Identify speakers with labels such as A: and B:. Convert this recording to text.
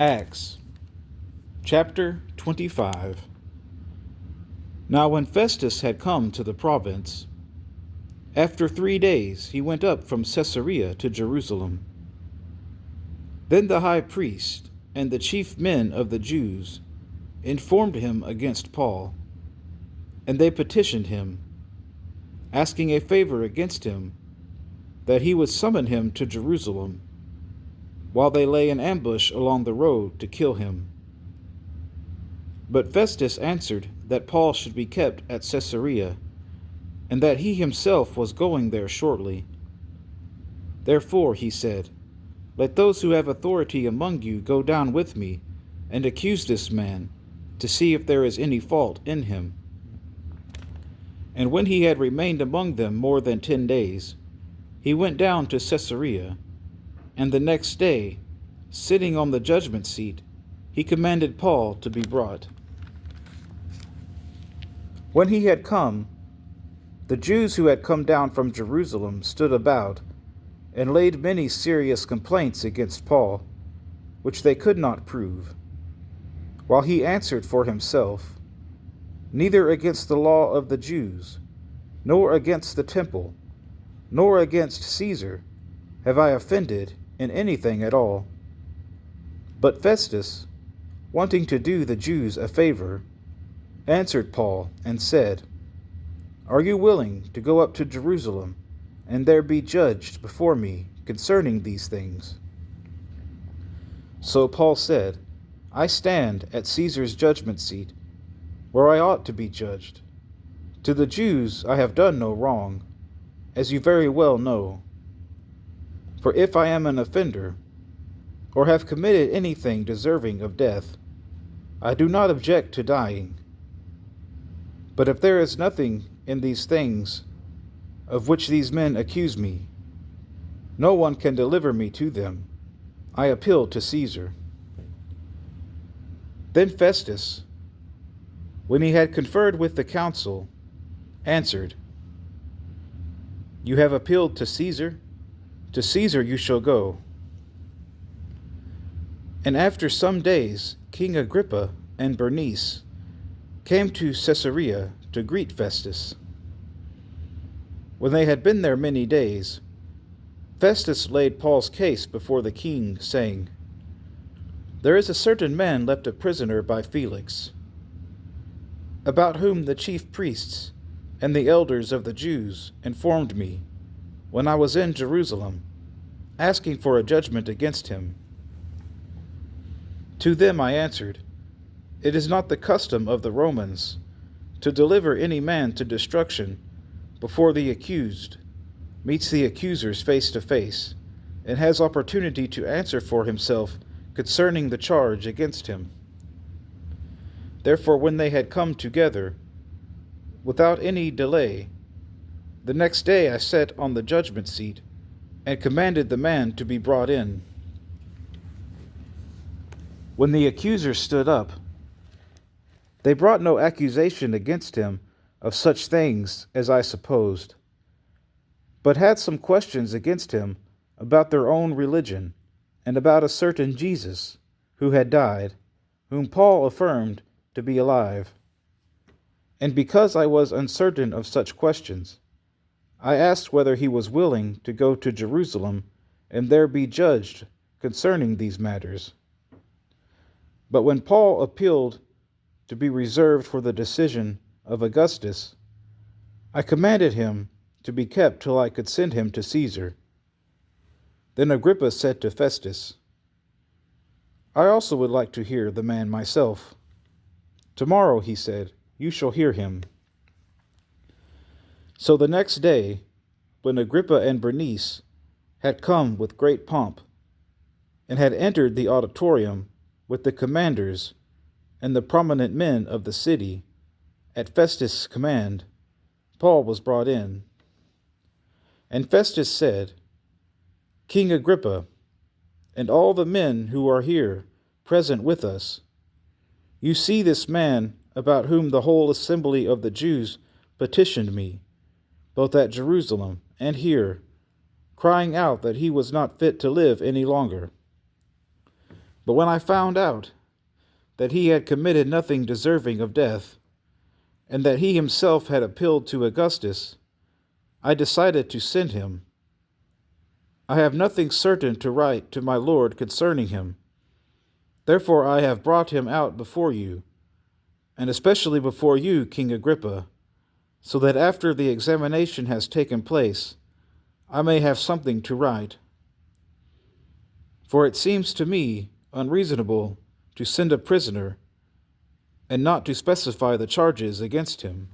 A: Acts chapter 25. Now when Festus had come to the province, after 3 days he went up from Caesarea to Jerusalem. Then the high priest and the chief men of the Jews informed him against Paul, and they petitioned him, asking a favor against him, that he would summon him to Jerusalem, while they lay in ambush along the road to kill him. But Festus answered that Paul should be kept at Caesarea, and that he himself was going there shortly. Therefore, he said, let those who have authority among you go down with me, and accuse this man, to see if there is any fault in him. And when he had remained among them more than 10 days, he went down to Caesarea, and the next day, sitting on the judgment seat, he commanded Paul to be brought. When he had come, the Jews who had come down from Jerusalem stood about, and laid many serious complaints against Paul, which they could not prove. While he answered for himself, neither against the law of the Jews, nor against the temple, nor against Caesar, have I offended in anything at all. But Festus, wanting to do the Jews a favor, answered Paul and said, are you willing to go up to Jerusalem, and there be judged before me concerning these things? So Paul said, I stand at Caesar's judgment seat, where I ought to be judged. To the Jews I have done no wrong, as you very well know. For if I am an offender, or have committed anything deserving of death, I do not object to dying. But if there is nothing in these things of which these men accuse me, no one can deliver me to them. I appeal to Caesar. Then Festus, when he had conferred with the council, answered, you have appealed to Caesar? To Caesar you shall go. And after some days, King Agrippa and Bernice came to Caesarea to greet Festus. When they had been there many days, Festus laid Paul's case before the king, saying, there is a certain man left a prisoner by Felix, about whom the chief priests and the elders of the Jews informed me when I was in Jerusalem, asking for a judgment against him. To them I answered, it is not the custom of the Romans to deliver any man to destruction before the accused meets the accusers face to face, and has opportunity to answer for himself concerning the charge against him. Therefore, when they had come together, without any delay, the next day I sat on the judgment seat, and commanded the man to be brought in. When the accusers stood up, they brought no accusation against him of such things as I supposed, but had some questions against him about their own religion, and about a certain Jesus, who had died, whom Paul affirmed to be alive. And because I was uncertain of such questions, I asked whether he was willing to go to Jerusalem, and there be judged concerning these matters. But when Paul appealed to be reserved for the decision of Augustus, I commanded him to be kept till I could send him to Caesar. Then Agrippa said to Festus, I also would like to hear the man myself. Tomorrow, he said, you shall hear him. So the next day, when Agrippa and Bernice had come with great pomp, and had entered the auditorium with the commanders and the prominent men of the city, at Festus' command, Paul was brought in. And Festus said, King Agrippa, and all the men who are here present with us, you see this man about whom the whole assembly of the Jews petitioned me, both at Jerusalem and here, crying out that he was not fit to live any longer. But when I found out that he had committed nothing deserving of death, and that he himself had appealed to Augustus, I decided to send him. I have nothing certain to write to my lord concerning him. Therefore I have brought him out before you, and especially before you, King Agrippa, so that after the examination has taken place, I may have something to write. For it seems to me unreasonable to send a prisoner and not to specify the charges against him.